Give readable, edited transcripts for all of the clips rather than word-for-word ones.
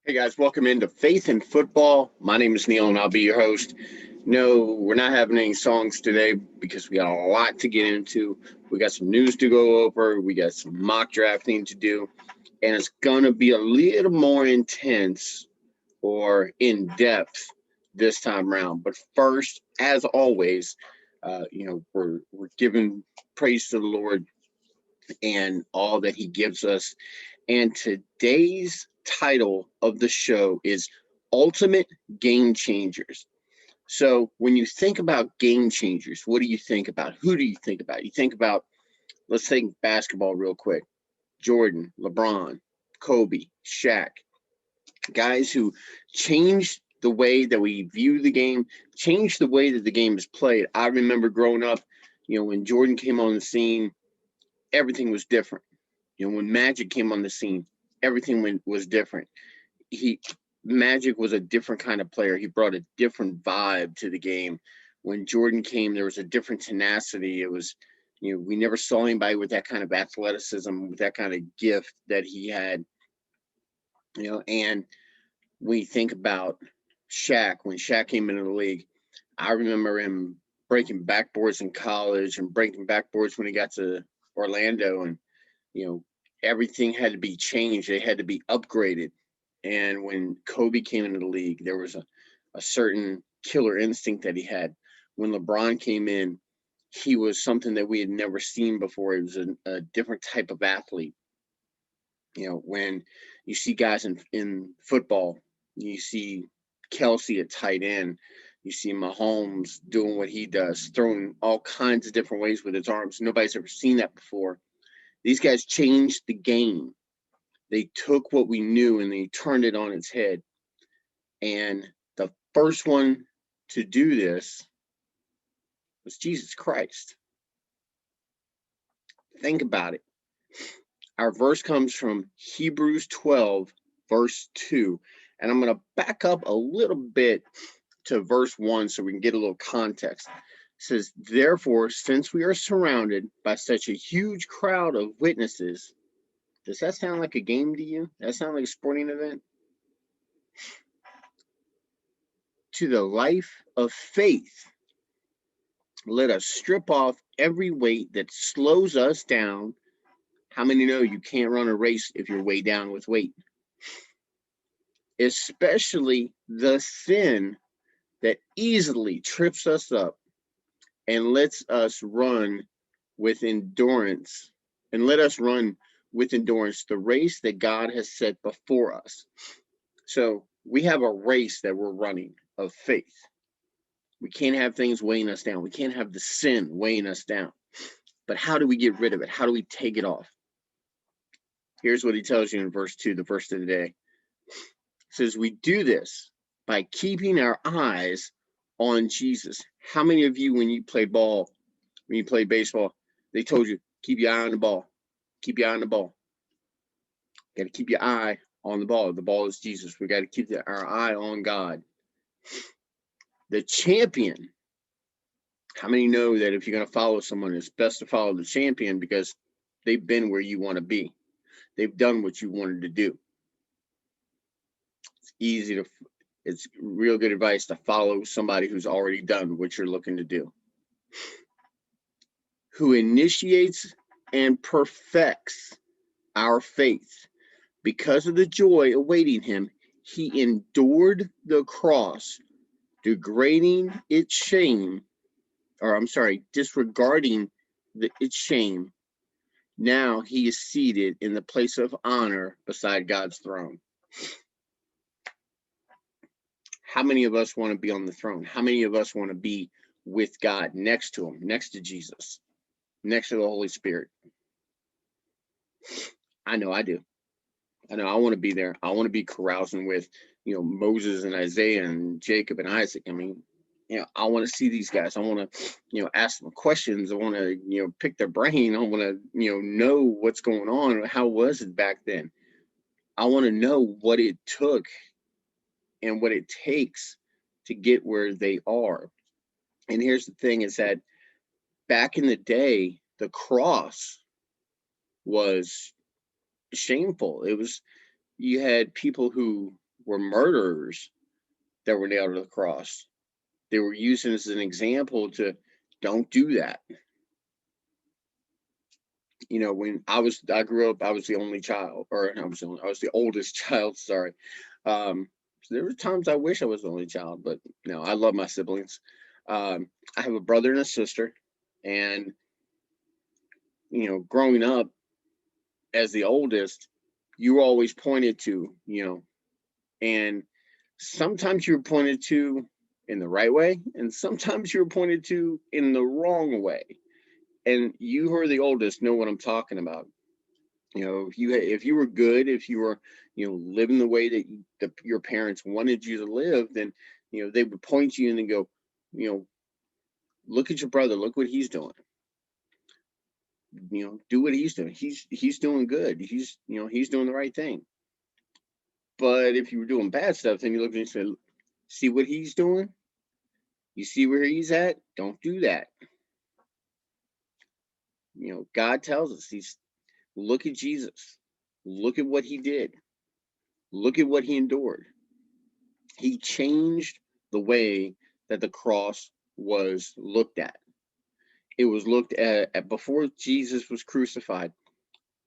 Hey guys, welcome into Faith in Football. My name is Neil and I'll be your host. No, we're not having any songs today because we got a lot to get into. We got some news to go over, we got some mock drafting to do, and it's going to be a little more intense or in depth this time around. But first, as always, we're giving praise to the Lord and all that He gives us. And today's title of the show is Ultimate Game Changers. So when you think about game changers, what do you think about? Who do you think about? You think about, let's think basketball real quick. Jordan, LeBron, Kobe, Shaq, guys who changed the way that we view the game, changed the way that the game is played. I remember growing up, when Jordan came on the scene, everything was different. When Magic came on the scene, everything was different. Magic was a different kind of player. He brought a different vibe to the game. When Jordan came, there was a different tenacity. It was, we never saw anybody with that kind of athleticism, with that kind of gift that he had. And we think about Shaq. When Shaq came into the league, I remember him breaking backboards in college and breaking backboards when he got to Orlando, and everything had to be changed. They had to be upgraded. And when Kobe came into the league, there was a certain killer instinct that he had. When LeBron came in, he was something that we had never seen before. He was a different type of athlete. When you see guys in football, you see Kelsey at tight end, you see Mahomes doing what he does, throwing all kinds of different ways with his arms. Nobody's ever seen that before. These guys changed the game. They took what we knew and they turned it on its head. And the first one to do this was Jesus Christ. Think about it. Our verse comes from Hebrews 12, verse 2. And I'm going to back up a little bit to verse 1 so we can get a little context. It says, therefore, since we are surrounded by such a huge crowd of witnesses. Does that sound like a game to you? Does that sound like a sporting event? To the life of faith, let us strip off every weight that slows us down. How many know you can't run a race if you're weighed down with weight? Especially the sin that easily trips us up and lets us run with endurance. And let us run with endurance the race that God has set before us. So we have a race that we're running of faith. We can't have things weighing us down. We can't have the sin weighing us down. But how do we get rid of it? How do we take it off? Here's what he tells you in verse 2, the verse of the day. It says, we do this by keeping our eyes on Jesus. How many of you, when you played ball, when you played baseball, they told you, keep your eye on the ball. Keep your eye on the ball. You got to keep your eye on the ball. The ball is Jesus. We got to keep our eye on God. The champion. How many know that if you're going to follow someone, it's best to follow the champion because they've been where you want to be. They've done what you wanted to do. It's real good advice to follow somebody who's already done what you're looking to do. Who initiates and perfects our faith. Because of the joy awaiting him, he endured the cross, disregarding its shame. Now he is seated in the place of honor beside God's throne. How many of us want to be on the throne? How many of us want to be with God, next to him, next to Jesus, next to the Holy Spirit? I know I do. I know I want to be there. I want to be carousing with, Moses and Isaiah and Jacob and Isaac. I mean, I want to see these guys. I want to, ask them questions. I want to, pick their brain. I want to, know what's going on. How was it back then? I want to know what it took and what it takes to get where they are. And here's the thing is that back in the day, the cross was shameful. You had people who were murderers that were nailed to the cross. They were used as an example to don't do that. You know, when I grew up, I was the only child, or I was the oldest child. Sorry. So there were times I wish I was the only child, but no, I love my siblings. I have a brother and a sister, and growing up as the oldest, you were always pointed to, and sometimes you were pointed to in the right way, and sometimes you were pointed to in the wrong way. And you who are the oldest know what I'm talking about. If you were good, if you were living the way that your parents wanted you to live, then they would point you in and go, look at your brother, look what he's doing. Do what he's doing. He's doing good. He's doing the right thing. But if you were doing bad stuff, then you look and say, see what he's doing? You see where he's at? Don't do that. God tells us, look at Jesus. Look at what he did. Look at what he endured. He changed the way that the cross was looked at. It was looked at before Jesus was crucified.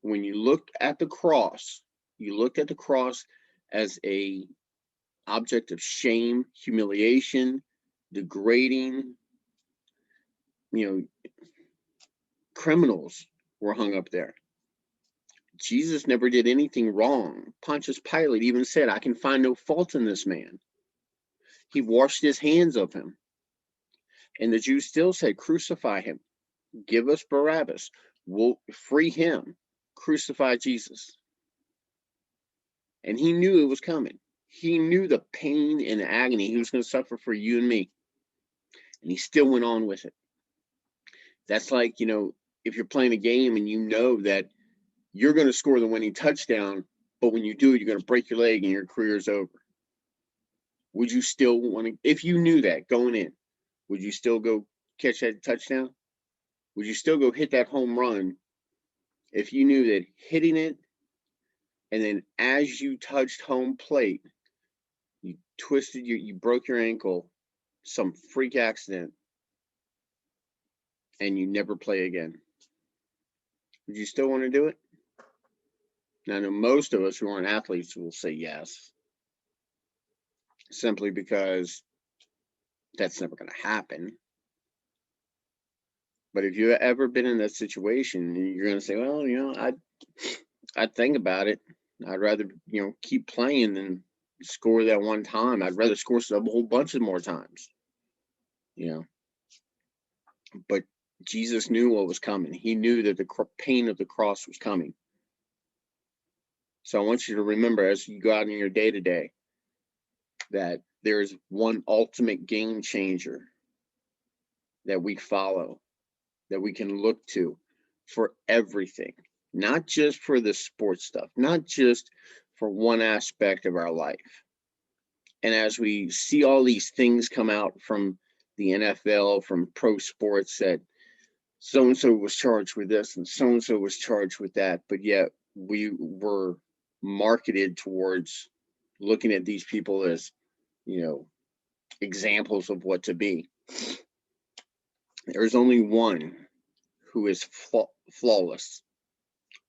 When you looked at the cross, you looked at the cross as a object of shame, humiliation, degrading. Criminals were hung up there. Jesus never did anything wrong. Pontius Pilate even said, I can find no fault in this man. He washed his hands of him. And the Jews still said, crucify him. Give us Barabbas. We'll free him. Crucify Jesus. And he knew it was coming. He knew the pain and agony he was going to suffer for you and me. And he still went on with it. That's like, if you're playing a game and you know that you're going to score the winning touchdown, but when you do, you're going to break your leg and your career's over. Would you still want to, if you knew that going in, would you still go catch that touchdown? Would you still go hit that home run if you knew that hitting it, and then as you touched home plate, you twisted you broke your ankle, some freak accident, and you never play again? Would you still want to do it? Now, I know most of us who aren't athletes will say yes, simply because that's never going to happen. But if you've ever been in that situation, you're going to say, well, I'd think about it. I'd rather, keep playing than score that one time. I'd rather score a whole bunch of more times, But Jesus knew what was coming. He knew that the pain of the cross was coming. So I want you to remember, as you go out in your day-to-day, that there is one ultimate game changer that we follow, that we can look to for everything, not just for the sports stuff, not just for one aspect of our life. And as we see all these things come out from the NFL, from pro sports, that so-and-so was charged with this and so-and-so was charged with that, but yet we were marketed towards looking at these people as, examples of what to be. There's only one who is flawless.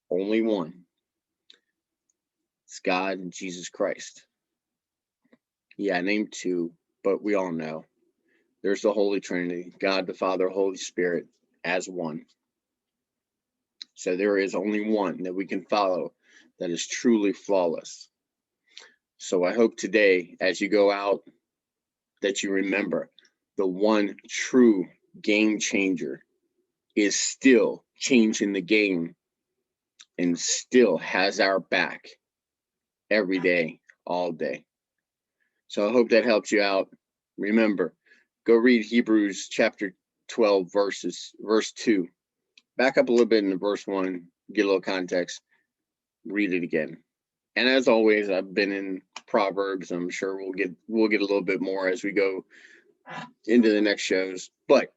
Only one. It's God and Jesus Christ. Yeah, I named two, but we all know there's the Holy Trinity, God the Father, Holy Spirit, as one. So there is only one that we can follow that is truly flawless. So I hope today, as you go out, that you remember the one true game changer is still changing the game and still has our back every day, all day. So I hope that helps you out. Remember, go read Hebrews chapter 12, verse 2. Back up a little bit in verse 1, get a little context, read it again. And as always, I've been in Proverbs. I'm sure we'll get a little bit more as we go into the next shows. But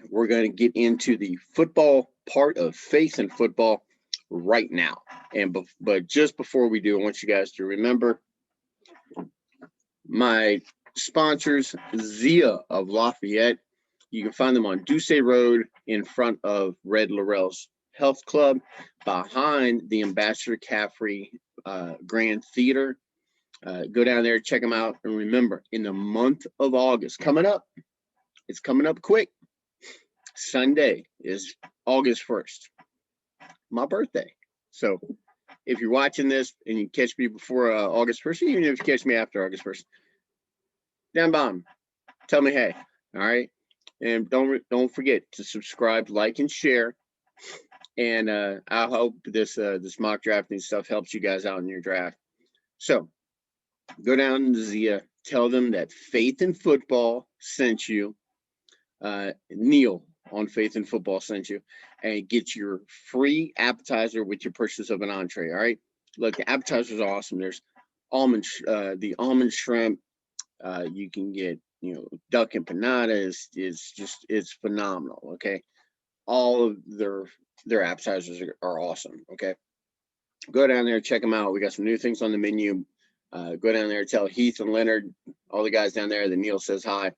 we're going to get into the football part of Faith in Football right now. But just before we do, I want you guys to remember my sponsors, Zia of Lafayette. You can find them on Ducey Road in front of Red Laurel's Health Club, behind the Ambassador Caffrey Grand Theater. Go down there, check them out. And remember, in the month of August, coming up, it's coming up quick. Sunday is August 1st, my birthday. So if you're watching this and you catch me before August 1st, even if you catch me after August 1st, down bomb, tell me hey, all right? And don't forget to subscribe, like, and share. And I hope this mock drafting stuff helps you guys out in your draft. So go down to Zia, tell them that Faith in Football sent you. Neil on Faith in Football sent you, and get your free appetizer with your purchase of an entree. All right. Look, the appetizers are awesome. There's the almond shrimp. You can get, duck empanada it's phenomenal. Okay. All of their appetizers are awesome. Okay. Go down there, check them out. We got some new things on the menu. Go down there, tell Heath and Leonard, all the guys down there, that Neil says hi.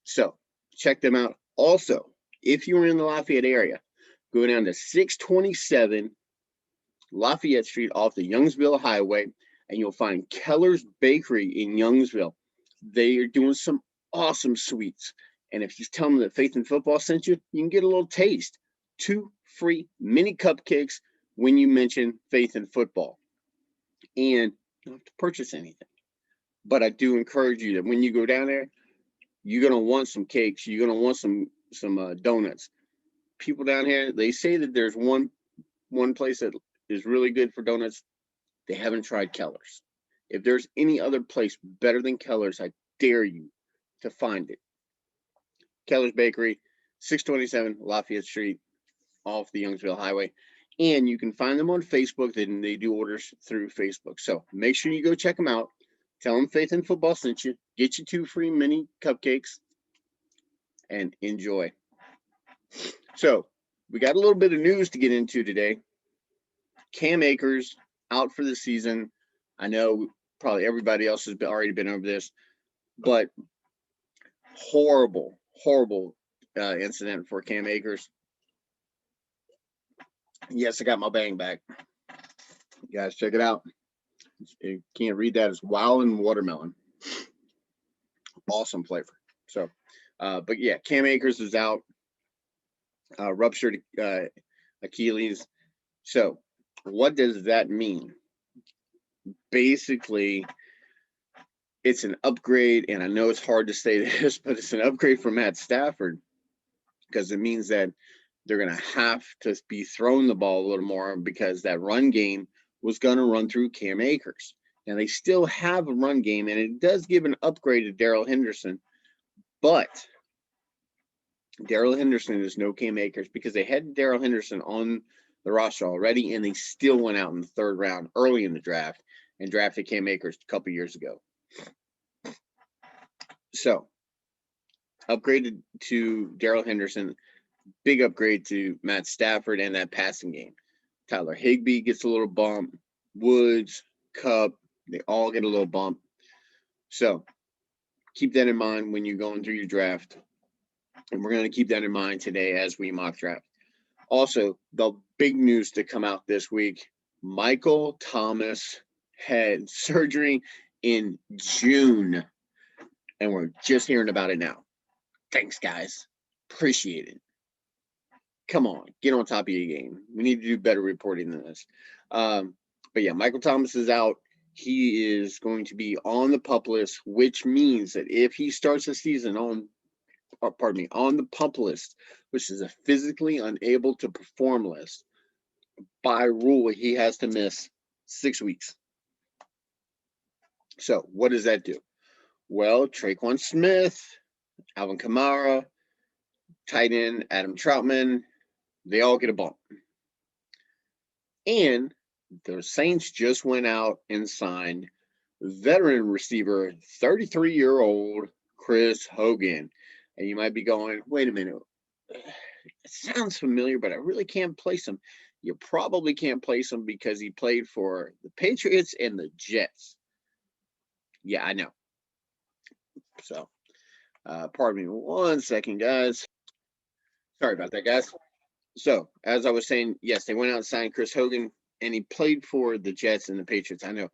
So check them out. Also, if you're in the Lafayette area, go down to 627 Lafayette Street off the Youngsville Highway, and you'll find Keller's Bakery in Youngsville. They are doing some awesome sweets. And if you tell them that Faith in Football sent you, you can get a little taste. 2 free mini cupcakes when you mention Faith in Football. And you don't have to purchase anything. But I do encourage you that when you go down there, you're going to want some cakes. You're going to want some donuts. People down here, they say that there's one place that is really good for donuts. They haven't tried Keller's. If there's any other place better than Keller's, I dare you to find it. Keller's Bakery, 627 Lafayette Street, off the Youngsville Highway. And you can find them on Facebook. They do orders through Facebook. So make sure you go check them out. Tell them Faith in Football sent you. Get you 2 free mini cupcakes and enjoy. So we got a little bit of news to get into today. Cam Akers out for the season. I know probably everybody else has already been over this, but horrible incident for Cam Akers. Yes, I got my bang back. You guys check it out. You can't read that. It's Wild and Watermelon. Awesome flavor. So, but yeah, Cam Akers is out. Ruptured Achilles. So what does that mean? Basically, it's an upgrade, and I know it's hard to say this, but it's an upgrade for Matt Stafford, because it means that they're going to have to be throwing the ball a little more, because that run game was going to run through Cam Akers. Now, they still have a run game, and it does give an upgrade to Darrell Henderson, but Darrell Henderson is no Cam Akers, because they had Darrell Henderson on the roster already, and they still went out in the 3rd round early in the draft and drafted Cam Akers a couple years ago. So, upgraded to Darrell Henderson, big upgrade to Matt Stafford and that passing game. Tyler Higbee gets a little bump. Woods, Kupp, they all get a little bump. So, keep that in mind when you're going through your draft. And we're going to keep that in mind today as we mock draft. Also, the big news to come out this week, Michael Thomas had surgery in June, and we're just hearing about it now. Thanks, guys. Appreciate it. Come on, get on top of your game. We need to do better reporting than this. But yeah, Michael Thomas is out. He is going to be on the PUP list, which means that if he starts the season on the PUP list, which is a physically unable to perform list, by rule, he has to miss 6 weeks. So what does that do? Well, Traquan Smith, Alvin Kamara, tight end Adam Troutman, they all get a bump. And the Saints just went out and signed veteran receiver, 33-year-old Chris Hogan. And you might be going, wait a minute, it sounds familiar, but I really can't place him. You probably can't place him because he played for the Patriots and the Jets. Yeah, I know. So, pardon me 1 second, guys. Sorry about that, guys. So, as I was saying, yes, they went out and signed Chris Hogan, and he played for the Jets and the Patriots. I know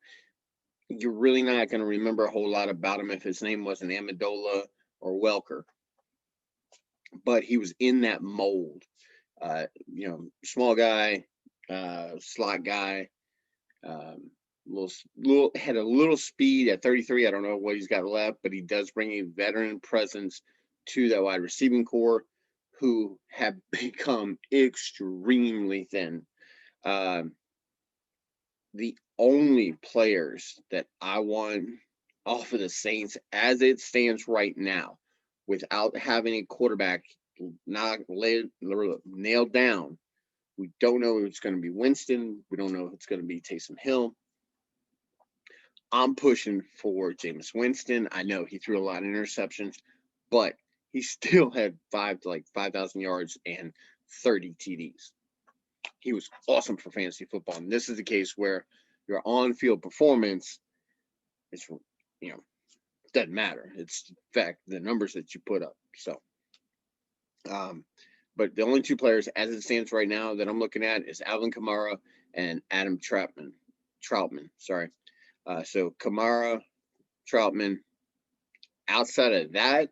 you're really not going to remember a whole lot about him if his name wasn't Amendola or Welker, but he was in that mold. Small guy, slot guy, little had a little speed at 33. I don't know what he's got left, but he does bring a veteran presence to that wide receiving core, who have become extremely thin. The only players that I want off of the Saints as it stands right now, without having a quarterback not nailed down, we don't know if it's going to be Winston. We don't know if it's going to be Taysom Hill. I'm pushing for Jameis Winston. I know he threw a lot of interceptions, but he still had 5,000 yards and 30 TDs. He was awesome for fantasy football. And this is the case where your on-field performance is, doesn't matter. It's in fact the numbers that you put up. So, but the only two players as it stands right now that I'm looking at is Alvin Kamara and Adam Troutman. Sorry. So Kamara, Troutman. Outside of that,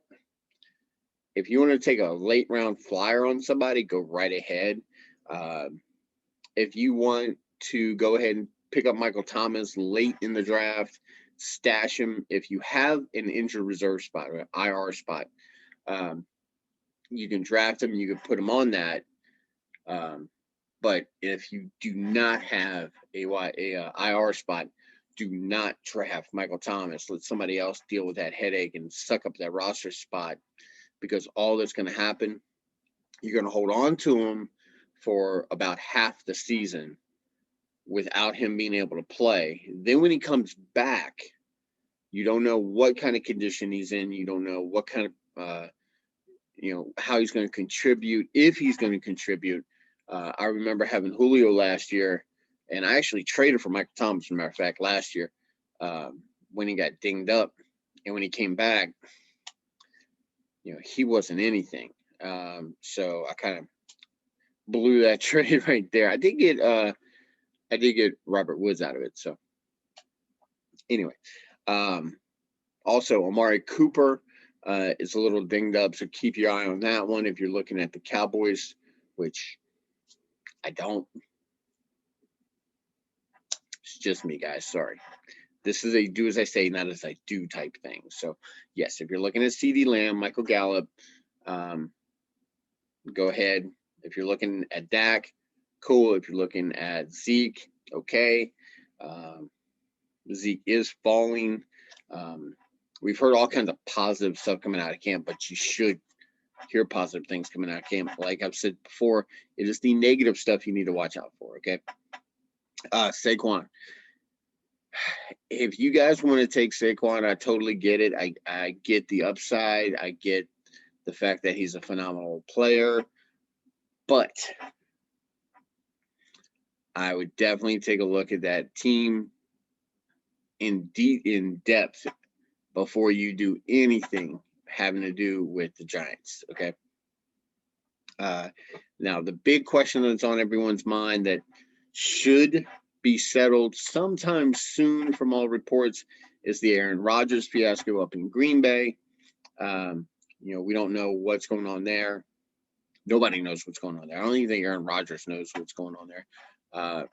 if you want to take a late round flyer on somebody, go right ahead. If you want to go ahead and pick up Michael Thomas late in the draft, stash him. If you have an injured reserve spot or an IR spot, you can draft him. You can put him on that. But if you do not have a IR spot, do not draft Michael Thomas. Let somebody else deal with that headache and suck up that roster spot, because all that's going to happen, you're going to hold on to him for about half the season without him being able to play. Then when he comes back, you don't know what kind of condition he's in. You don't know what kind of, how he's going to contribute, if he's going to contribute. I remember having Julio last year, and I actually traded for Michael Thomas, as a matter of fact, last year when he got dinged up. And when he came back, he wasn't anything. So I kind of blew that trade right there. I did get Robert Woods out of it. So anyway, also Amari Cooper is a little dinged up, so keep your eye on that one if you're looking at the Cowboys, which I don't. It's just me, guys. Sorry. This is a do as I say, not as I do type thing. So yes, if you're looking at CeeDee Lamb, Michael Gallup, go ahead. If you're looking at Dak, cool. If you're looking at Zeke, okay. Zeke is falling. We've heard all kinds of positive stuff coming out of camp, but you should hear positive things coming out of camp. Like I've said before, it is the negative stuff you need to watch out for, okay? Saquon. If you guys want to take Saquon, I totally get it. I get the upside. I get the fact that he's a phenomenal player. But I would definitely take a look at that team in depth before you do anything having to do with the Giants, okay? Now, the big question that's on everyone's mind that should be settled sometime soon from all reports is the Aaron Rodgers fiasco up in Green Bay. We don't know what's going on there. Nobody knows what's going on there. I don't even think Aaron Rodgers knows what's going on there.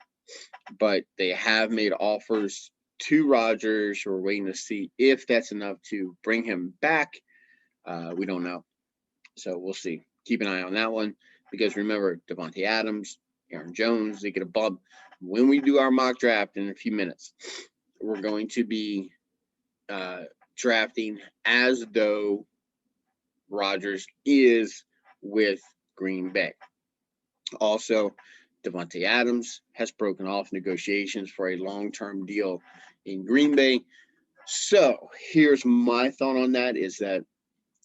But they have made offers to Rodgers. We're waiting to see if that's enough to bring him back. We don't know. So we'll see. Keep an eye on that one, because remember, Davante Adams, Aaron Jones, they get a bump. When we do our mock draft in a few minutes, we're going to be drafting as though Rodgers is with Green Bay. Also, Davante Adams has broken off negotiations for a long-term deal in Green Bay. So here's my thought on that, is that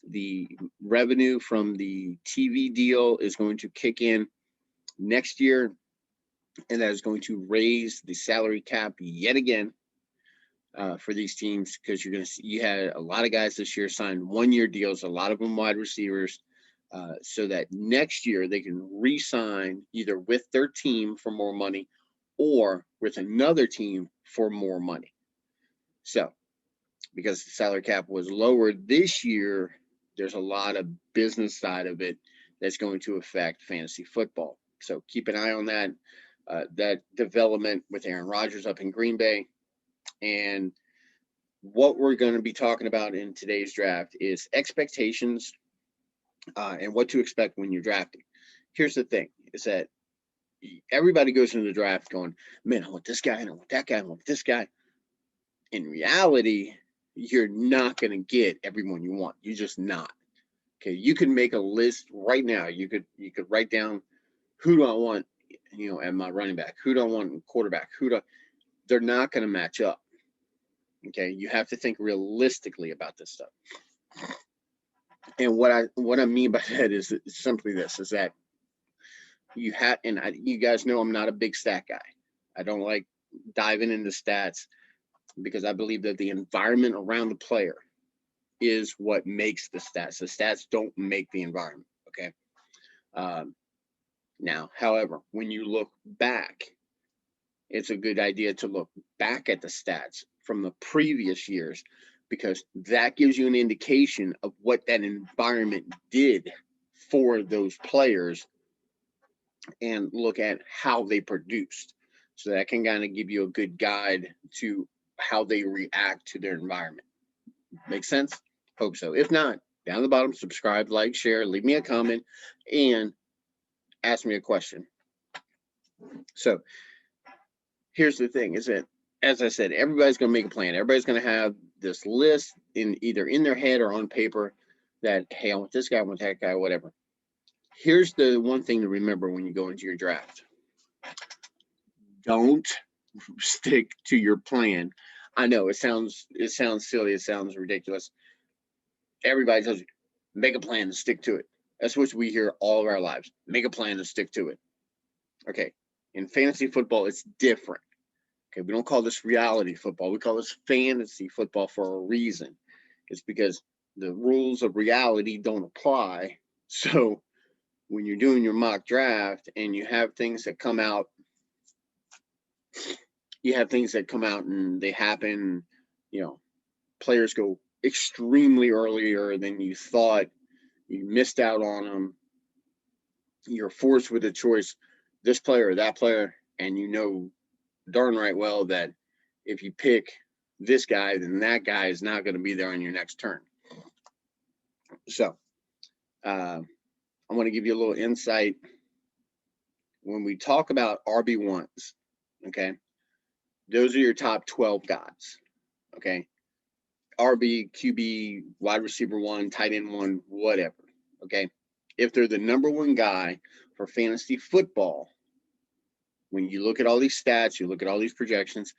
the revenue from the TV deal is going to kick in next year. and that is going to raise the salary cap yet again for these teams, because you had a lot of guys this year sign 1-year deals, a lot of them wide receivers, so that next year they can re-sign either with their team for more money or with another team for more money. So because the salary cap was lowered this year, there's a lot of business side of it that's going to affect fantasy football. So keep an eye on that development with Aaron Rodgers up in Green Bay. And what we're going to be talking about in today's draft is expectations and what to expect when you're drafting. Here's the thing, is that everybody goes into the draft going, man, I want this guy, and I want that guy, I want this guy. In reality, you're not going to get everyone you want. You're just not. Okay, you can make a list right now. You could write down, who do I want, at my running back? Who do I want in quarterback? They're not going to match up. Okay, you have to think realistically about this stuff. And what I mean by that is simply this: is that you guys know I'm not a big stat guy. I don't like diving into stats, because I believe that the environment around the player is what makes the stats. The stats don't make the environment. Okay. Now, however, when you look back, it's a good idea to look back at the stats from the previous years, because that gives you an indication of what that environment did for those players, and look at how they produced. So that can kind of give you a good guide to how they react to their environment. Make sense? Hope so. If not, down at the bottom, subscribe, like, share, leave me a comment, and ask me a question. So here's the thing, is that, as I said, everybody's going to make a plan. Everybody's going to have this list either in their head or on paper that, hey, I want this guy, I want that guy, whatever. Here's the one thing to remember when you go into your draft. Don't stick to your plan. I know it sounds silly, it sounds ridiculous. Everybody tells you, make a plan and stick to it. That's what we hear all of our lives. Make a plan and stick to it. Okay, in fantasy football, it's different. Okay, we don't call this reality football. We call this fantasy football for a reason. It's because the rules of reality don't apply. So when you're doing your mock draft and you have things that come out, and they happen, players go extremely earlier than you thought, you missed out on them, you're forced with a choice, this player or that player, and you know darn right well that if you pick this guy, then that guy is not going to be there on your next turn. So I want to give you a little insight. When we talk about RB1s, okay, those are your top 12 guys. Okay, RB, QB, wide receiver 1, tight end 1, whatever. Okay, if they're the number 1 guy for fantasy football, when you look at all these stats, you look at all these projections,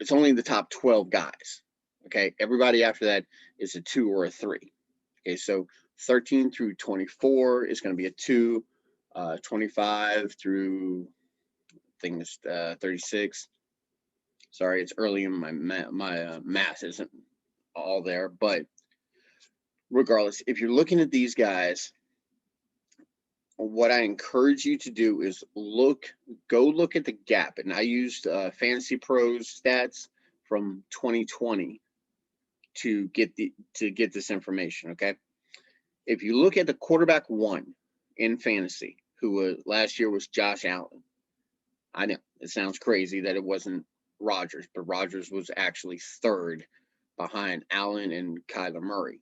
it's only the top 12 guys. Okay, everybody after that is a 2 or a 3. Okay, so 13 through 24 is going to be a 2. 25 through, I think it's 36. Sorry, it's early in my math isn't all there, but regardless, if you're looking at these guys, what I encourage you to do is go look at the gap. And I used Fantasy Pros stats from 2020 to get this information. Okay, if you look at the quarterback 1 in fantasy, who was last year was Josh Allen. I know it sounds crazy that it wasn't Rodgers, but Rodgers was actually 3rd behind Allen and Kyler Murray.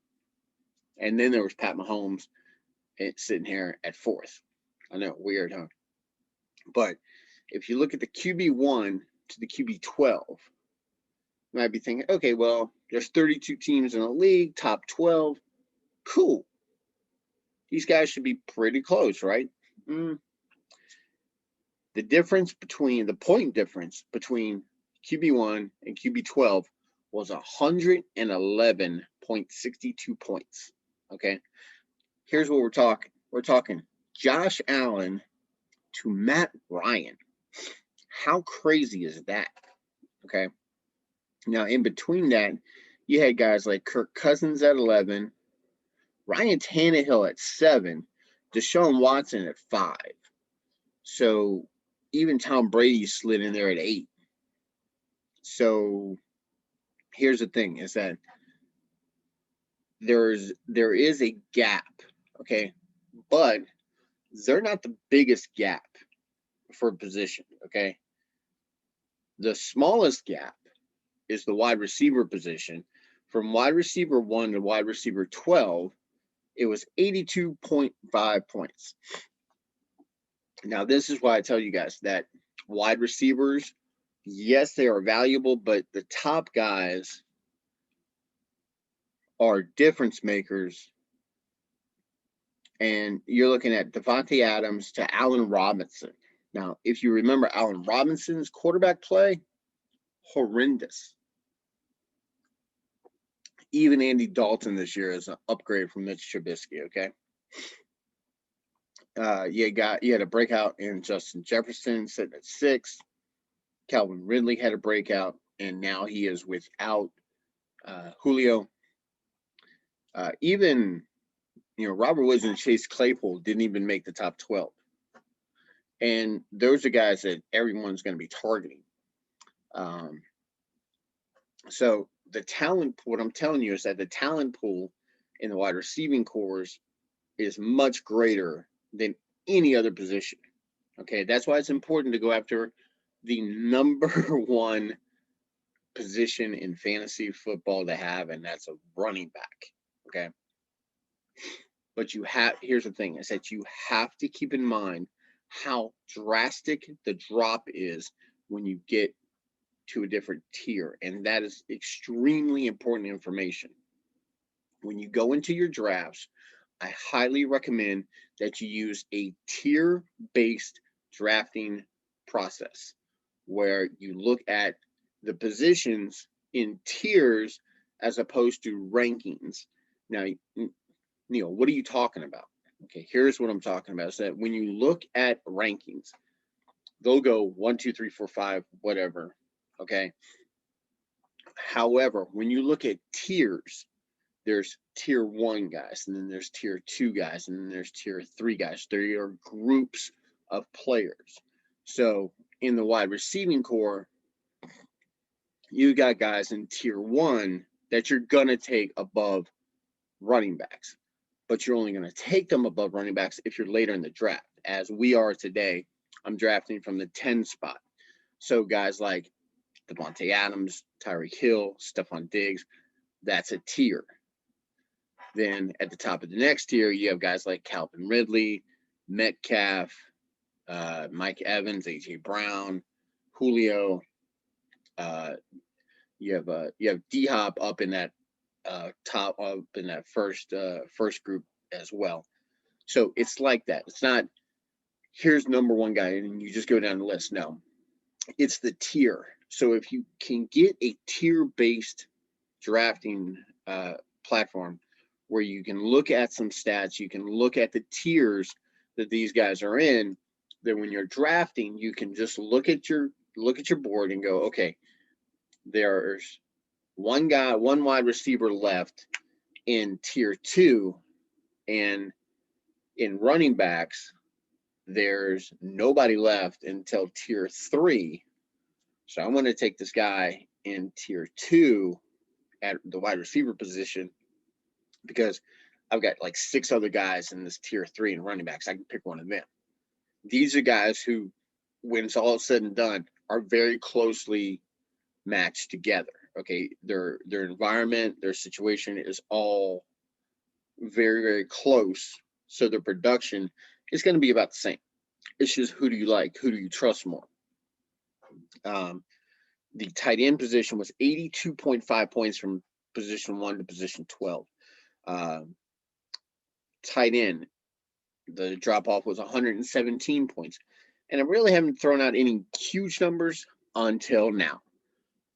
And then there was Pat Mahomes sitting here at 4th. I know, weird, huh? But if you look at the QB1 to the QB12, you might be thinking, okay, well, there's 32 teams in the league, top 12. Cool. These guys should be pretty close, right? The point difference between QB1 and QB12 was 111.62 points. Okay, here's what we're talking. We're talking Josh Allen to Matt Ryan. How crazy is that? Okay. Now, in between that, you had guys like Kirk Cousins at 11, Ryan Tannehill at 7, Deshaun Watson at 5. So even Tom Brady slid in there at 8. So here's the thing: is that there is a gap, okay, but they're not the biggest gap for position, okay. The smallest gap is the wide receiver position. From wide receiver 1 to wide receiver 12, it was 82.5 points. Now, this is why I tell you guys that wide receivers, yes, they are valuable, but the top guys are difference makers. And you're looking at Davante Adams to Allen Robinson. Now, if you remember Allen Robinson's quarterback play, horrendous. Even Andy Dalton this year is an upgrade from Mitch Trubisky, okay? You had a breakout in Justin Jefferson sitting at 6. Calvin Ridley had a breakout, and now he is without Julio. Even Robert Woods and Chase Claypool didn't even make the top 12. And those are guys that everyone's going to be targeting. So the talent, what I'm telling you is that the talent pool in the wide receiving cores is much greater than any other position. Okay, that's why it's important to go after the number one position in fantasy football to have, and that's a running back. Okay. But here's the thing, is that you have to keep in mind how drastic the drop is when you get to a different tier. And that is extremely important information. When you go into your drafts, I highly recommend that you use a tier-based drafting process where you look at the positions in tiers as opposed to rankings. Now, Neil, what are you talking about? Okay, here's what I'm talking about. Is that when you look at rankings, they'll go 1, 2, 3, 4, 5, whatever. Okay. However, when you look at tiers, there's tier 1 guys, and then there's tier 2 guys, and then there's tier 3 guys. There are groups of players. So in the wide receiving core, you got guys in tier 1 that you're going to take above running backs, but you're only going to take them above running backs if you're later in the draft. As we are today, I'm drafting from the 10 spot. So guys like Davante Adams, Tyreek Hill, Stephon Diggs, that's a tier. Then at the top of the next tier, you have guys like Calvin Ridley, Metcalf, Mike Evans, A.J. Brown, Julio. You have D-Hop up in that top, up in that first group as well. So it's like that. It's not here's number 1 guy and you just go down the list. No, it's the tier. So if you can get a tier-based drafting platform where you can look at some stats, you can look at the tiers that these guys are in, then when you're drafting, you can just look at your board and go, okay, there's one wide receiver left in tier 2, and in running backs, there's nobody left until tier 3. So I'm going to take this guy in tier 2 at the wide receiver position because I've got like 6 other guys in this tier 3 in running backs. I can pick one of them. These are guys who, when it's all said and done, are very closely matched together. Okay, their environment, their situation is all very, very close. So their production is going to be about the same. It's just who do you like? Who do you trust more? The tight end position was 82.5 points from position 1 to position 12. Tight end, the drop off was 117 points. And I really haven't thrown out any huge numbers until now.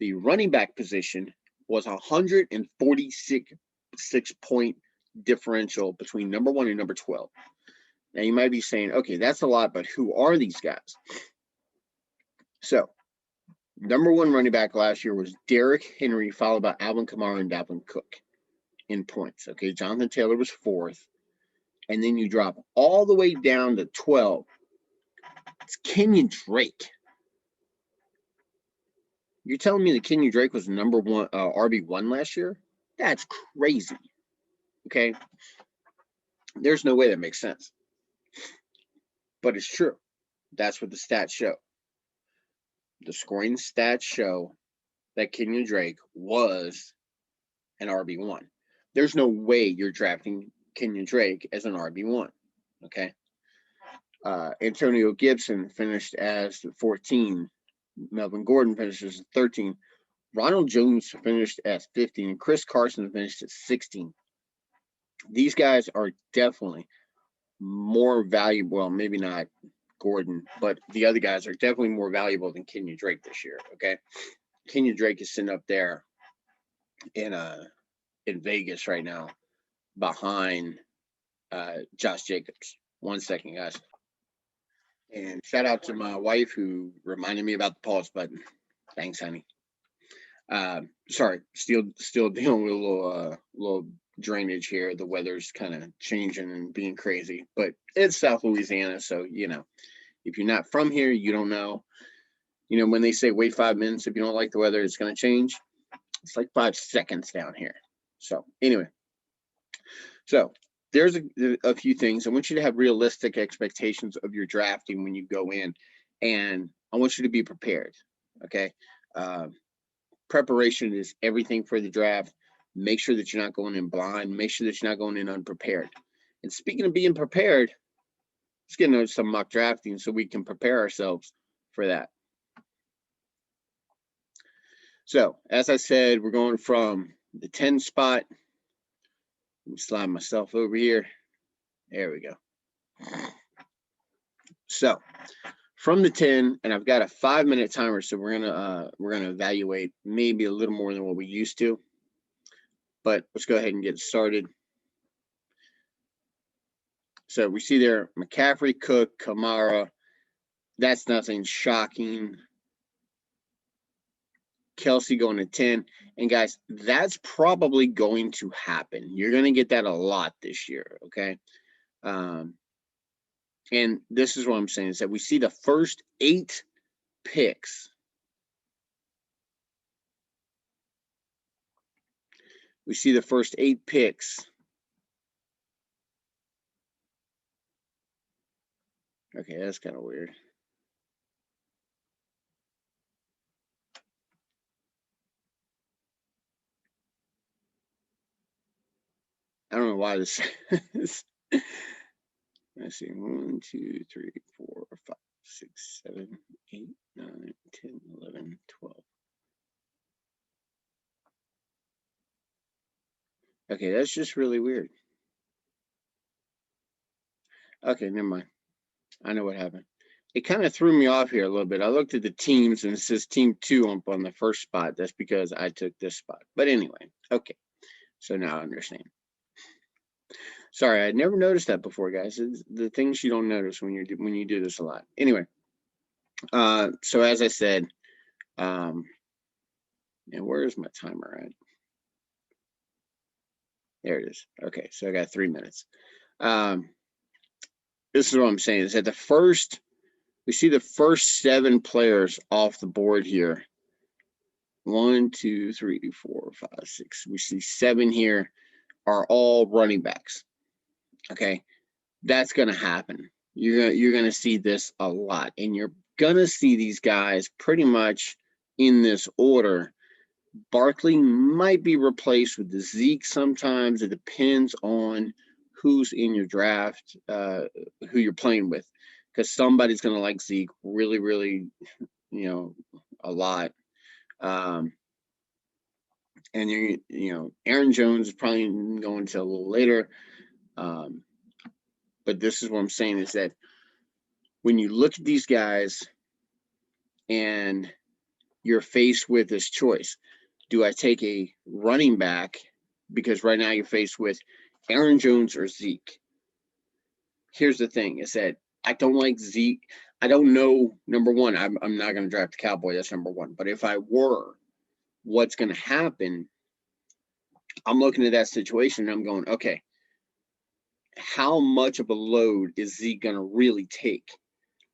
The running back position was 146 point differential between number 1 and number 12. Now you might be saying, okay, that's a lot, but who are these guys? So, number one running back last year was Derrick Henry, followed by Alvin Kamara and Dalvin Cook in points. Okay, Jonathan Taylor was fourth. And then you drop all the way down to 12. It's Kenyon Drake. You're telling me that Kenyon Drake was number one RB1 last year? That's crazy. Okay. There's no way that makes sense. But it's true. That's what the stats show. The scoring stats show that Kenyon Drake was an RB1. There's no way you're drafting Kenyon Drake as an RB1. Okay. Antonio Gibson finished as 14. Melvin Gordon finished as 13. Ronald Jones finished at 15. And Chris Carson finished at 16. These guys are definitely more valuable. Well, maybe not Gordon, but the other guys are definitely more valuable than Kenyon Drake this year. Okay. Kenyon Drake is sitting up there in Vegas right now behind Josh Jacobs. 1 second, guys. And shout out to my wife who reminded me about the pause button. Thanks, honey. Sorry, still dealing with a little drainage here. The weather's kind of changing and being crazy, but it's South Louisiana, so if you're not from here, you don't know. When they say wait 5 minutes if you don't like the weather, it's going to change. It's like 5 seconds down here. So anyway, there's a few things. I want you to have realistic expectations of your drafting when you go in, and I want you to be prepared. Okay. Preparation is everything for the draft. Make sure that you're not going in blind. Make sure that you're not going in unprepared. And speaking of being prepared, let's get into some mock drafting so we can prepare ourselves for that. So, as I said, we're going from the 10 spot. Let me slide myself over here. There we go. So, from the 10, and I've got a 5-minute timer, so we're gonna evaluate maybe a little more than what we used to. But let's go ahead and get started. So we see there McCaffrey, Cook, Kamara. That's nothing shocking. Kelsey going to 10. And guys, that's probably going to happen. You're going to get that a lot this year, okay? And this is what I'm saying, is that we see the first 8 picks. We see the first 8 picks. Okay, that's kind of weird. I don't know why this is. Let's see. 1, 2, 3, 4, 5, 6, 7, 8, 9, 10, 11, 12. Okay, that's just really weird. Okay, never mind. I know what happened. It kind of threw me off here a little bit. I looked at the teams and it says team 2 up on the first spot. That's because I took this spot. But anyway, okay. So now I understand. Sorry, I never noticed that before, guys. It's the things you don't notice when you do this a lot. Anyway, so as I said, and where is my timer at? There it is. Okay, so I got 3 minutes. This is what I'm saying, is that we see the first 7 players off the board here. 1, 2, 3, 4, 5, 6. We see 7 here are all running backs. Okay, that's going to happen. You're going to see this a lot, and you're going to see these guys pretty much in this order. Barkley might be replaced with the Zeke sometimes. It depends on who's in your draft, who you're playing with, because somebody's going to like Zeke really, really, a lot. And Aaron Jones is probably going to a little later. But this is what I'm saying, is that when you look at these guys and you're faced with this choice, do I take a running back? Because right now you're faced with Aaron Jones or Zeke. Here's the thing, is that I don't like Zeke. I don't know. Number one, I'm not going to draft a Cowboy. That's number one. But if I were, what's going to happen? I'm looking at that situation and I'm going, okay, how much of a load is Zeke going to really take?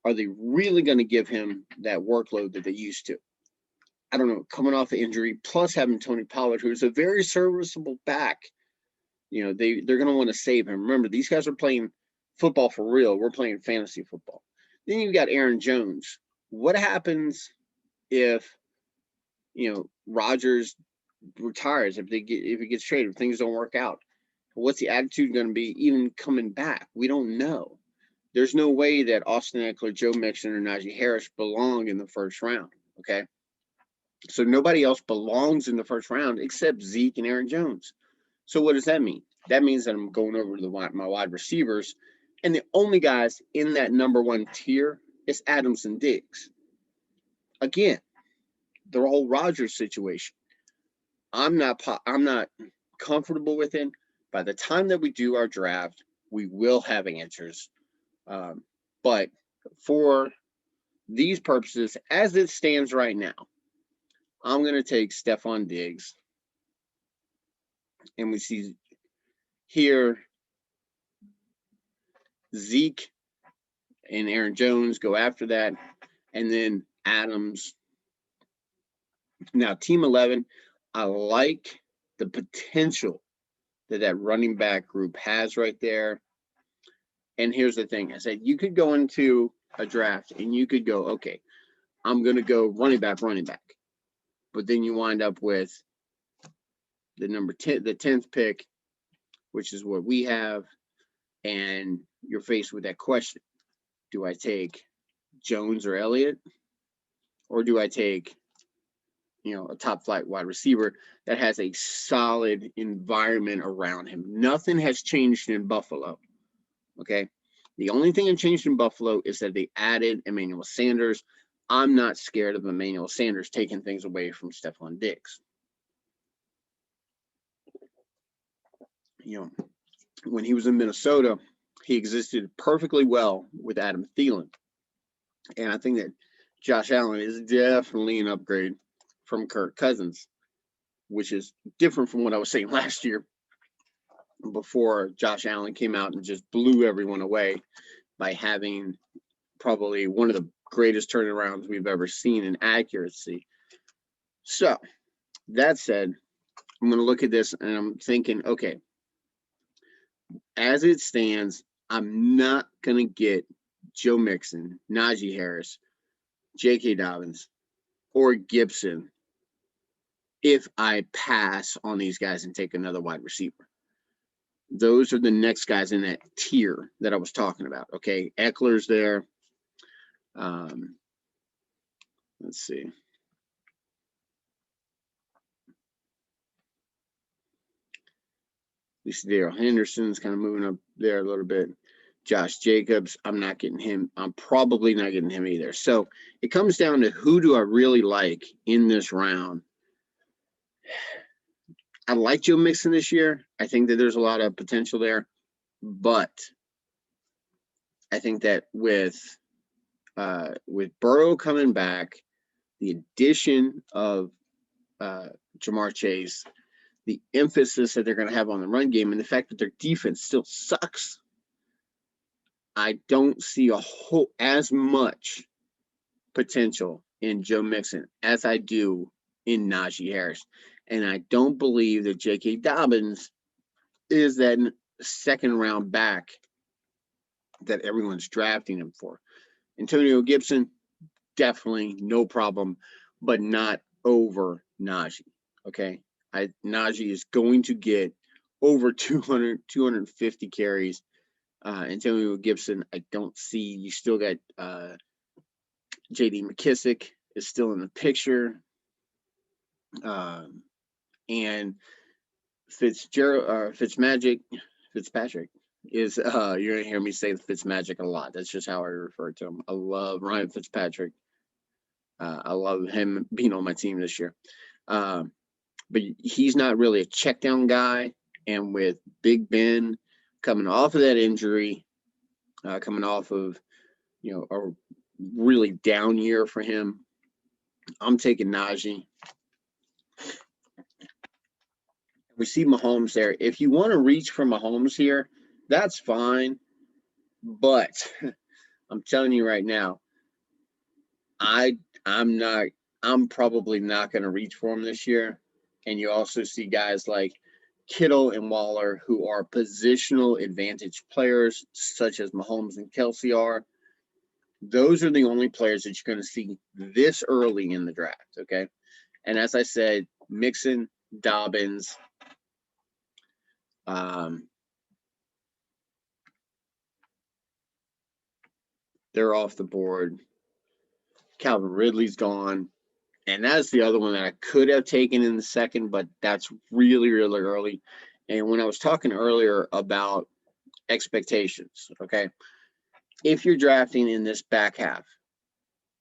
Are they really going to give him that workload that they used to? I don't know, coming off the injury, plus having Tony Pollard, who's a very serviceable back. They're going to want to save him. Remember, these guys are playing football for real. We're playing fantasy football. Then you've got Aaron Jones. What happens if, Rodgers retires, if he gets traded, if things don't work out? What's the attitude going to be even coming back? We don't know. There's no way that Austin Ekeler, Joe Mixon, or Najee Harris belong in the first round, okay? So nobody else belongs in the first round except Zeke and Aaron Jones. So what does that mean? That means that I'm going over to my wide receivers, and the only guys in that number one tier is Adams and Diggs. Again, the whole Rodgers situation. I'm not comfortable with it. By the time that we do our draft, we will have answers. But for these purposes, as it stands right now, I'm going to take Stefon Diggs. And we see here Zeke and Aaron Jones go after that. And then Adams. Now, Team 11, I like the potential that running back group has right there. And here's the thing. I said, you could go into a draft and you could go, okay, I'm going to go running back. But then you wind up with the number 10, the 10th pick, which is what we have. And you're faced with that question. Do I take Jones or Elliott? Or do I take, a top flight wide receiver that has a solid environment around him? Nothing has changed in Buffalo. Okay. The only thing that changed in Buffalo is that they added Emmanuel Sanders. I'm not scared of Emmanuel Sanders taking things away from Stefon Diggs. When he was in Minnesota, he existed perfectly well with Adam Thielen. And I think that Josh Allen is definitely an upgrade from Kirk Cousins, which is different from what I was saying last year before Josh Allen came out and just blew everyone away by having probably one of the greatest turnarounds we've ever seen in accuracy. So that said, I'm going to look at this and I'm thinking, okay, as it stands, I'm not going to get Joe Mixon, Najee Harris, J.K. Dobbins, or Gibson if I pass on these guys and take another wide receiver. Those are the next guys in that tier that I was talking about. Okay, Eckler's there. Let's see. We see Darrell Henderson's kind of moving up there a little bit. Josh Jacobs, I'm not getting him. I'm probably not getting him either. So it comes down to who do I really like in this round. I like Joe Mixon this year. I think that there's a lot of potential there. But I think that with Burrow coming back, the addition of Jamar Chase, the emphasis that they're going to have on the run game, and the fact that their defense still sucks, I don't see as much potential in Joe Mixon as I do in Najee Harris. And I don't believe that J.K. Dobbins is that second round back that everyone's drafting him for. Antonio Gibson, definitely no problem, but not over Najee. Okay. Najee is going to get over 250 carries. Antonio Gibson, I don't see. You still got J.D. McKissick is still in the picture. And Fitzpatrick is you're gonna hear me say Fitzmagic a lot. That's just how I refer to him. I love Ryan Fitzpatrick. I love him being on my team this year. But he's not really a check down guy. And with Big Ben coming off of that injury, coming off of, a really down year for him. I'm taking Najee. We see Mahomes there. If you want to reach for Mahomes here, that's fine. But I'm telling you right now, I'm not. I'm probably not going to reach for him this year. And you also see guys like Kittle and Waller, who are positional advantage players, such as Mahomes and Kelsey are. Those are the only players that you're going to see this early in the draft. Okay. And as I said, Mixon, Dobbins, they're off the board. Calvin Ridley's gone. And that's the other one that I could have taken in the second, but that's really, really early. And when I was talking earlier about expectations, okay, if you're drafting in this back half,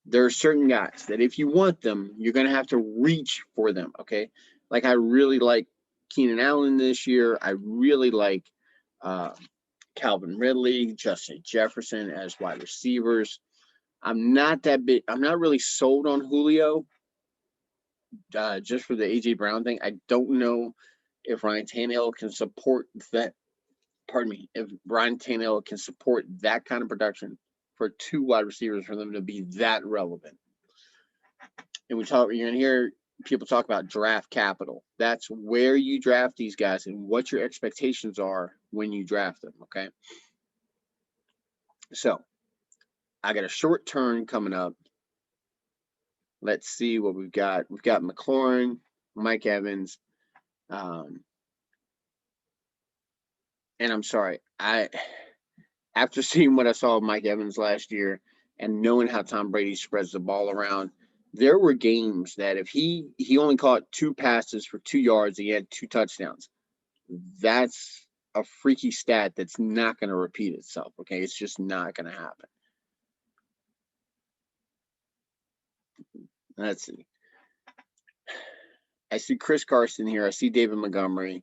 there are certain guys that if you want them, you're going to have to reach for them, okay? Like I really like Keenan Allen this year. I really like Calvin Ridley, Justin Jefferson as wide receivers. I'm not really sold on Julio just for the A.J. Brown thing. I don't know if Ryan Tannehill can support that. Pardon me, if Ryan Tannehill can support that kind of production for two wide receivers for them to be that relevant. And you're going to hear people talk about draft capital. That's where you draft these guys and what your expectations are when you draft them, okay? So, I got a short turn coming up. Let's see what we've got. We've got McLaurin, Mike Evans, and I'm sorry, after seeing what I saw of Mike Evans last year and knowing how Tom Brady spreads the ball around, there were games that if he only caught 2 passes for 2 yards, he had 2 touchdowns. That's a freaky stat that's not going to repeat itself, okay? It's just not going to happen. Let's see. I see Chris Carson here. I see David Montgomery.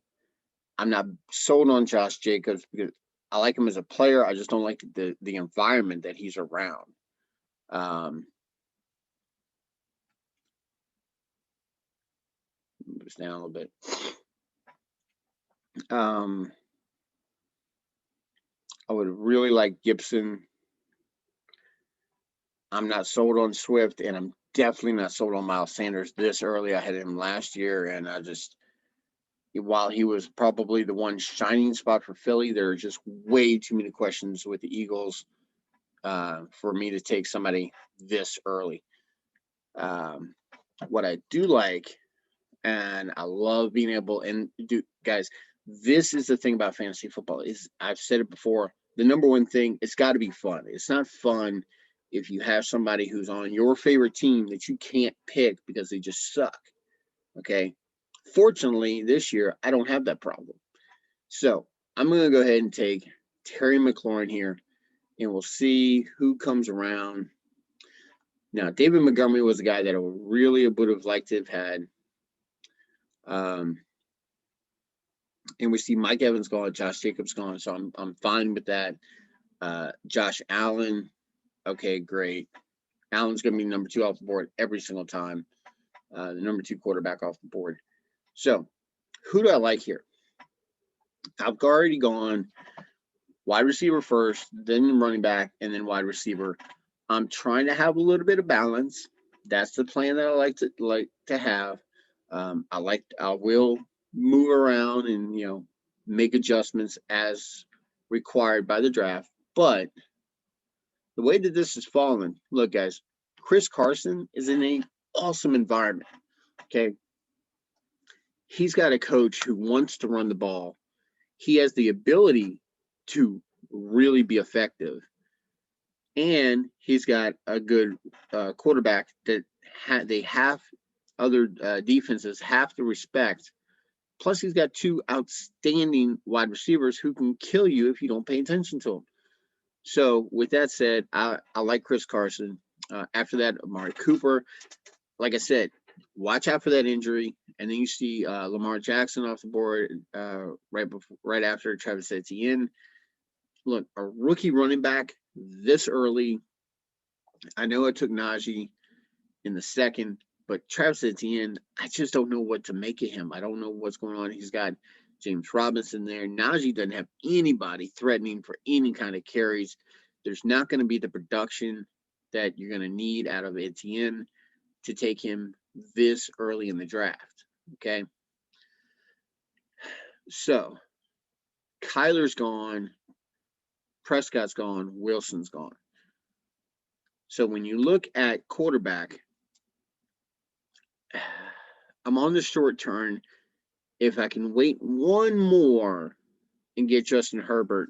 I'm not sold on Josh Jacobs because I like him as a player. I just don't like the environment that he's around. Move this down a little bit. I would really like Gibson. I'm not sold on Swift, and I'm definitely not sold on Miles Sanders this early. I had him last year, and while he was probably the one shining spot for Philly, there are just way too many questions with the Eagles for me to take somebody this early. What I do like, and I love being able, and guys, this is the thing about fantasy football is I've said it before. The number one thing, it's got to be fun. It's not fun if you have somebody who's on your favorite team that you can't pick because they just suck. Okay. Fortunately, this year, I don't have that problem. So I'm going to go ahead and take Terry McLaurin here, and we'll see who comes around. Now, David Montgomery was a guy that I really would have liked to have had. And we see Mike Evans gone, Josh Jacobs gone, so I'm fine with that. Josh Allen, okay, great. Allen's going to be number 2 off the board every single time. The number 2 quarterback off the board. So, who do I like here? I've already gone wide receiver first, then running back, and then wide receiver. I'm trying to have a little bit of balance. That's the plan that I like to have. I will move around and make adjustments as required by the draft. But the way that this is falling, look, guys, Chris Carson is in an awesome environment. Okay, he's got a coach who wants to run the ball. He has the ability to really be effective, and he's got a good quarterback that other defenses have to respect. Plus, he's got 2 outstanding wide receivers who can kill you if you don't pay attention to them. So, with that said, I like Chris Carson. After that, Amari Cooper. Like I said, watch out for that injury. And then you see Lamar Jackson off the board right after Travis Etienne. Look, a rookie running back this early, I know I took Najee in the second, but Travis Etienne, I just don't know what to make of him. I don't know what's going on. He's got James Robinson there. Najee doesn't have anybody threatening for any kind of carries. There's not going to be the production that you're going to need out of Etienne to take him this early in the draft. Okay. So Kyler's gone, Prescott's gone, Wilson's gone. So when you look at quarterback, I'm on the short turn. If I can wait one more and get Justin Herbert,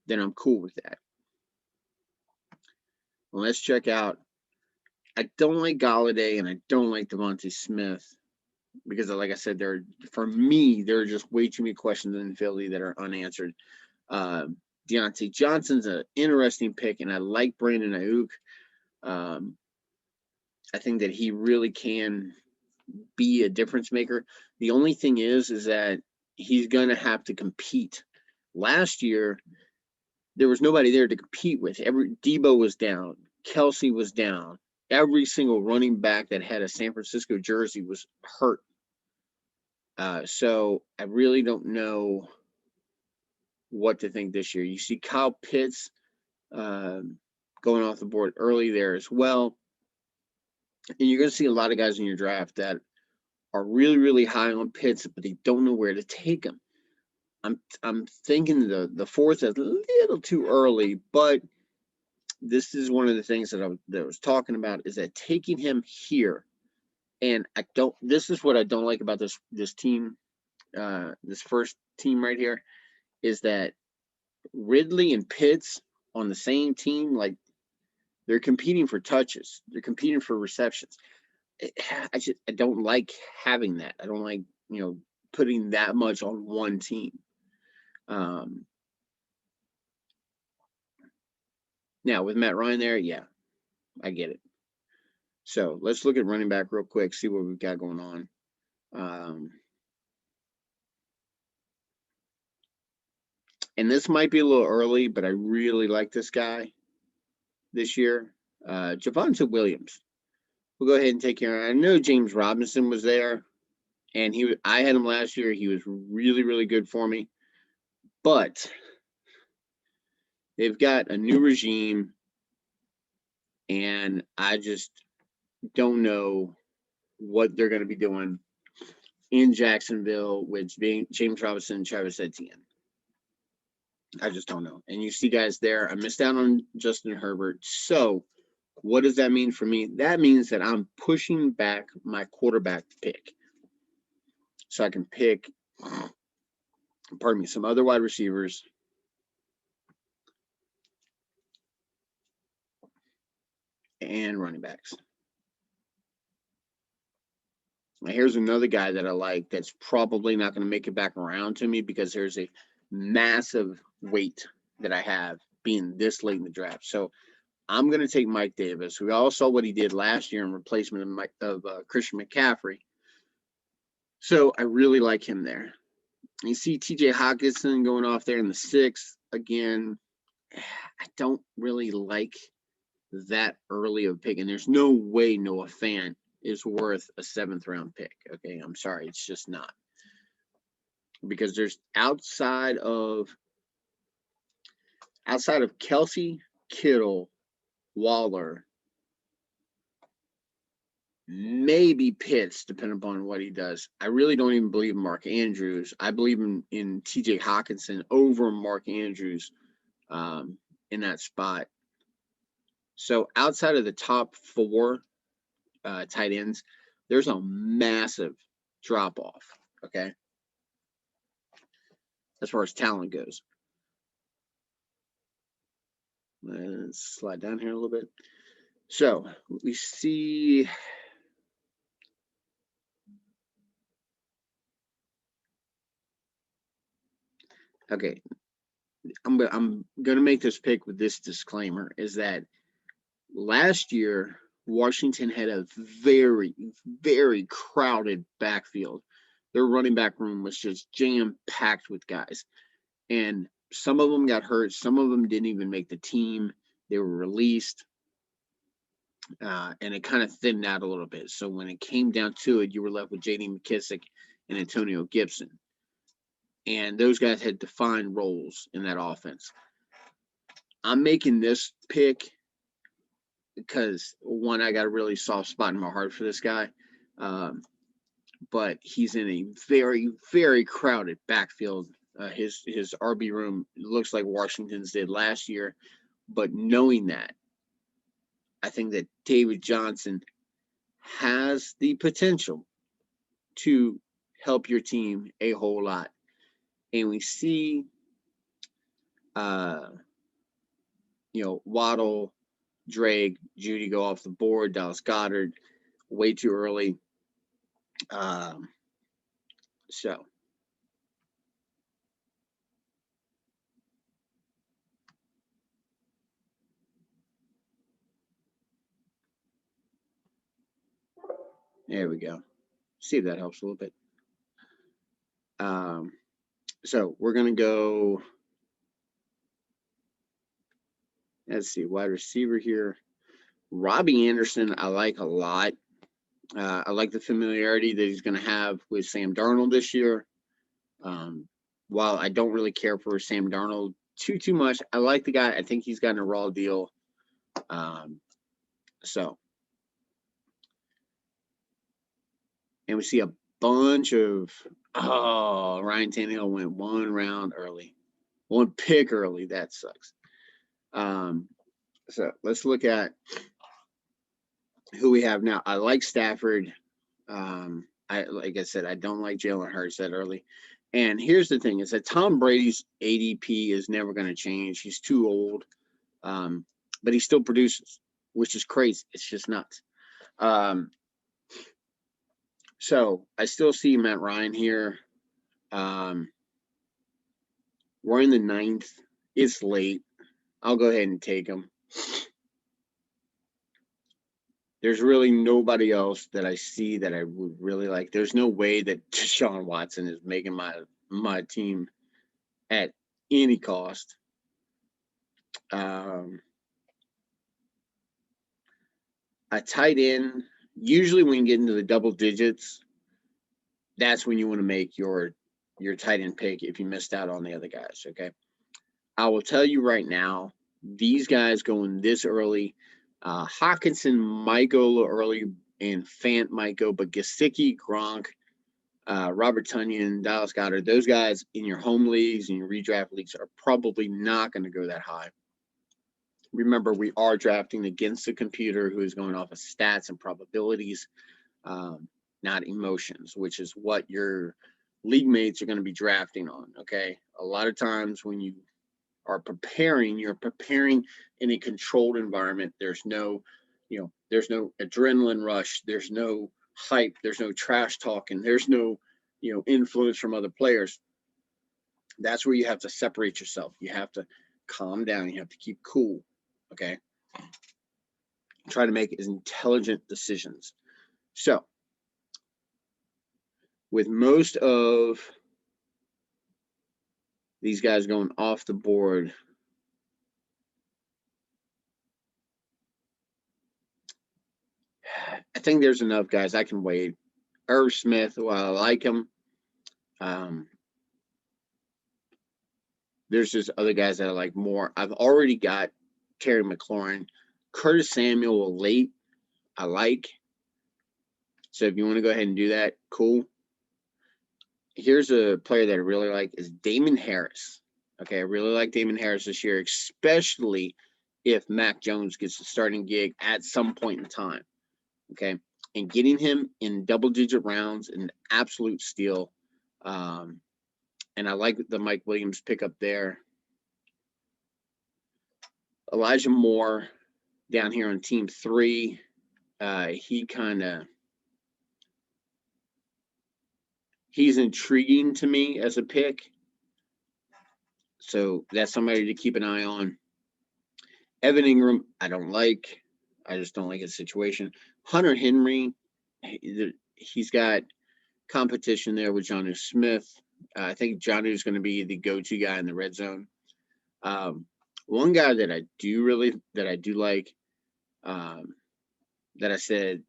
then I'm cool with that. Well, let's check out. I don't like Galladay and I don't like Devontae Smith because, like I said, for me, there are just way too many questions in Philly that are unanswered. Deontay Johnson's an interesting pick, and I like Brandon Ayuk. I think that he really can be a difference maker. The only thing is that he's going to have to compete. Last year, there was nobody there to compete with. Debo was down. Kelsey was down. Every single running back that had a San Francisco jersey was hurt. So I really don't know what to think this year. You see Kyle Pitts going off the board early there as well. And you're going to see a lot of guys in your draft that are really, really high on Pitts, but they don't know where to take him. I'm thinking the fourth is a little too early, but this is one of the things that I was talking about is that taking him here, and this is what I don't like about this team, this first team right here, is that Ridley and Pitts on the same team, like they're competing for touches, they're competing for receptions. I don't like having that. I don't like putting that much on one team. Now with Matt Ryan there, yeah, I get it. So let's look at running back real quick, see what we've got going on. And this might be a little early, but I really like this guy this year. Javonte Williams. We'll go ahead and take care of it. I know James Robinson was there, and I had him last year. He was really, really good for me. But they've got a new regime, and I just don't know what they're going to be doing in Jacksonville with James Robinson and Travis Etienne. I just don't know. And you see guys there. I missed out on Justin Herbert. So what does that mean for me? That means that I'm pushing back my quarterback pick. So I can pick, some other wide receivers. And running backs. Now here's another guy that I like that's probably not going to make it back around to me because there's a massive weight that I have being this late in the draft. So I'm going to take Mike Davis. We all saw what he did last year in replacement of Christian McCaffrey. So I really like him there. You see TJ Hockenson going off there in the 6th. Again, I don't really like that early of a pick. And there's no way Noah Fant is worth a 7th round pick. Okay, I'm sorry. It's just not. Because there's outside of Kelsey, Kittle, Waller, maybe Pitts, depending upon what he does. I really don't even believe in Mark Andrews. I believe in TJ Hockenson over Mark Andrews in that spot. So outside of the top 4 tight ends, there's a massive drop off. Okay, as far as talent goes. Let's slide down here a little bit. So we see. Okay, I'm gonna make this pick with this disclaimer: is that last year Washington had a very, very crowded backfield. Their running back room was just jam packed with guys, and some of them got hurt. Some of them didn't even make the team. They were released. and it kind of thinned out a little bit. So when it came down to it, you were left with J.D. McKissic and Antonio Gibson, and those guys had defined roles in that offense. I'm making this pick because one, I got a really soft spot in my heart for this guy, but he's in a very, very crowded backfield. His RB room looks like Washington's did last year, but knowing that, I think that David Johnson has the potential to help your team a whole lot. And we see, uh, Waddle, Drake, Judy go off the board, Dallas Goedert way too early. So there we go. See if that helps a little bit. So we're gonna go. Let's see, wide receiver here. Robbie Anderson, I like a lot. I like the familiarity that he's going to have with Sam Darnold this year. While I don't really care for Sam Darnold too much, I like the guy. I think he's gotten a raw deal. So, and we see a bunch of Ryan Tannehill went one round early, one pick early. That sucks. So let's look at who we have now. I like Stafford. Like I said, I don't like Jalen Hurts that early. And here's the thing: is that Tom Brady's ADP is never going to change. He's too old, but he still produces, which is crazy. It's just nuts. So I still see Matt Ryan here. We're in the 9th. It's late. I'll go ahead and take him. There's really nobody else that I see that I would really like. There's no way that Deshaun Watson is making my team at any cost. A tight end, usually when you get into the double digits, that's when you want to make your tight end pick if you missed out on the other guys, okay? I will tell you right now, these guys going this early, Hockenson might go a little early and Fant might go, but Gesicki, Gronk, Robert Tonyan, Dallas Goedert, those guys in your home leagues and your redraft leagues are probably not going to go that high. Remember, we are drafting against the computer who is going off of stats and probabilities, not emotions, which is what your league mates are going to be drafting on, okay? A lot of times when you are preparing, you're preparing in a controlled environment. There's no adrenaline rush. There's no hype. There's no trash talking. There's no, influence from other players. That's where you have to separate yourself. You have to calm down. You have to keep cool. Okay. Try to make intelligent decisions. So, with most of these guys going off the board, I think there's enough guys I can wait. Irv Smith, while I like him, there's just other guys that I like more. I've already got Terry McLaurin. Curtis Samuel late, I like. So if you want to go ahead and do that, cool. Here's a player that I really like is Damon Harris. Okay, I really like Damon Harris this year, especially if Mac Jones gets a starting gig at some point in time. Okay, and getting him in double-digit rounds, an absolute steal. And I like the Mike Williams pickup there. Elijah Moore down here on team 3. He's intriguing to me as a pick. So that's somebody to keep an eye on. Evan Ingram, I don't like. I just don't like his situation. Hunter Henry, he's got competition there with Jonnu Smith. I think Jonnu is going to be the go-to guy in the red zone. One guy that I do like, that I said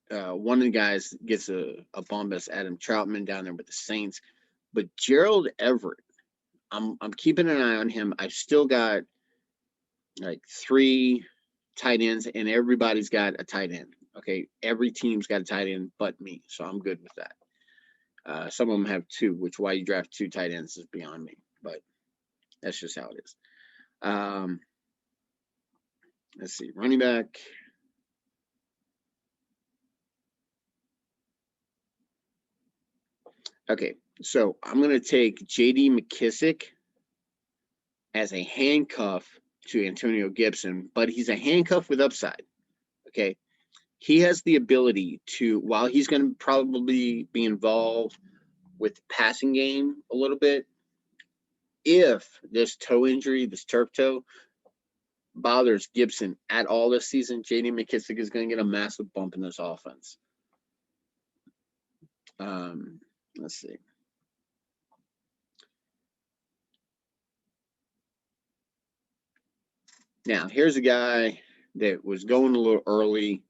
one of the guys gets a bump as Adam Troutman down there with the Saints, but Gerald Everett, I'm keeping an eye on him. I've still got like 3 tight ends, and everybody's got a tight end. Okay, every team's got a tight end but me, so I'm good with that. Some of them have 2, which why you draft 2 tight ends is beyond me, but that's just how it is. Let's see, running back. Okay, so I'm going to take J.D. McKissic as a handcuff to Antonio Gibson, but he's a handcuff with upside. Okay, he has the ability to, while he's going to probably be involved with the passing game a little bit, if this toe injury, this turf toe, bothers Gibson at all this season, J.D. McKissic is going to get a massive bump in this offense. Let's see. Now, here's a guy that was going a little early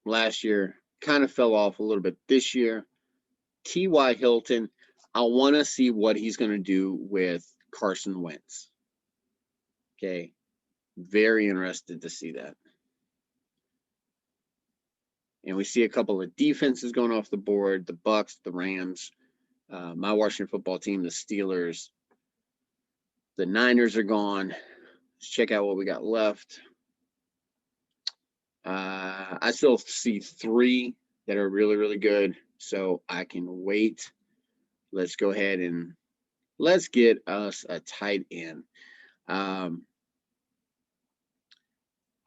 last year, kind of fell off a little bit this year. T.Y. Hilton, I want to see what he's going to do with Carson Wentz. Okay, very interested to see that. And we see a couple of defenses going off the board, the Bucks, the Rams, my Washington football team, the Steelers. The Niners are gone. Let's check out what we got left. I still see 3 that are really, really good, so I can wait. Let's go ahead and let's get us a tight end. I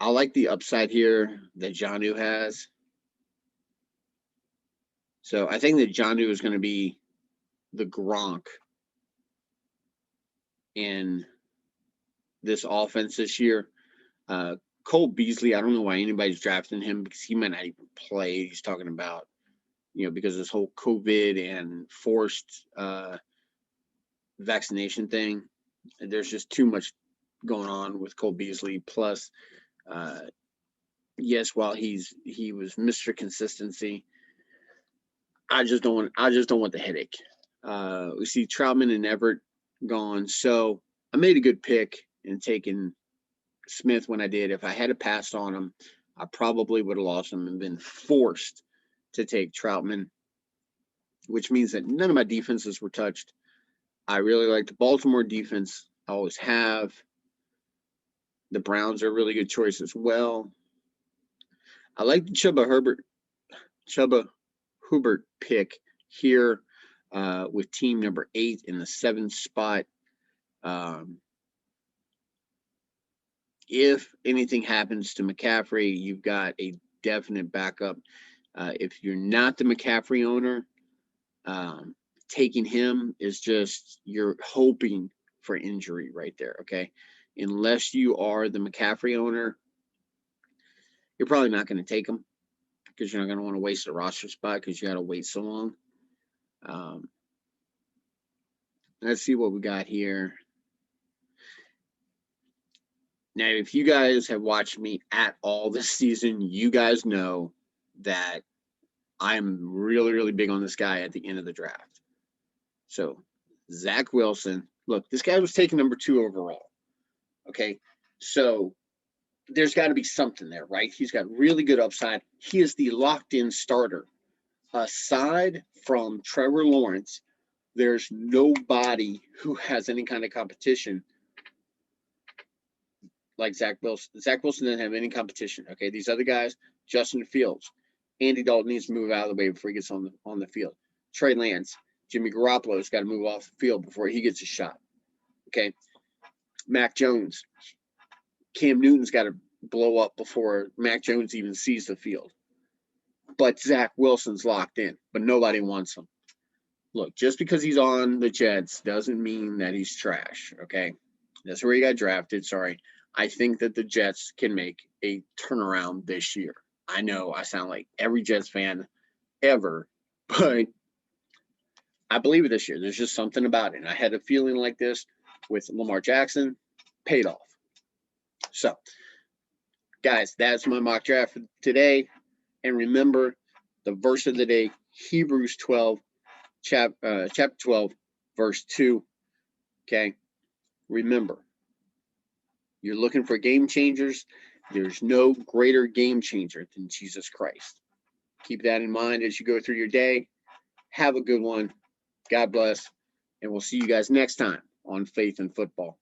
like the upside here that Jonnu has. So I think that Jonnu is going to be the Gronk in this offense this year. Cole Beasley, I don't know why anybody's drafting him because he might not even play. He's talking about, because of this whole COVID and forced vaccination thing. There's just too much going on with Cole Beasley. Plus, yes, while he was Mr. Consistency, I just don't want the headache. We see Troutman and Everett gone, so I made a good pick in taking Smith when I did. If I had passed on him, I probably would have lost him and been forced to take Troutman, which means that none of my defenses were touched. I really like the Baltimore defense. I always have. The Browns are a really good choice as well. I like the Chuba Hubbard pick here with team number 8 in the 7th spot. If anything happens to McCaffrey, you've got a definite backup. If you're not the McCaffrey owner, taking him is just you're hoping for injury right there, okay? Unless you are the McCaffrey owner, you're probably not going to take him because you're not going to want to waste a roster spot because you got to wait so long. Let's see what we got here. Now, if you guys have watched me at all this season, you guys know that I'm really, really big on this guy at the end of the draft. So, Zach Wilson. Look, this guy was taken number 2 overall. Okay, so there's got to be something there, right? He's got really good upside. He is the locked-in starter. Aside from Trevor Lawrence, there's nobody who has any kind of competition like Zach Wilson. Zach Wilson doesn't have any competition. Okay, these other guys, Justin Fields, Andy Dalton needs to move out of the way before he gets on the field. Trey Lance, Jimmy Garoppolo's got to move off the field before he gets a shot. Okay, Mac Jones, Cam Newton's got to blow up before Mac Jones even sees the field. But Zach Wilson's locked in, but nobody wants him. Look, just because he's on the Jets doesn't mean that he's trash, okay? That's where he got drafted, sorry. I think that the Jets can make a turnaround this year. I know I sound like every Jets fan ever, but I believe it this year. There's just something about it. And I had a feeling like this with Lamar Jackson, paid off. So, guys, that's my mock draft for today. And remember, the verse of the day, Hebrews 12, chapter 12, verse 2. Okay? Remember, you're looking for game changers. There's no greater game changer than Jesus Christ. Keep that in mind as you go through your day. Have a good one. God bless. And we'll see you guys next time on Faith in Football.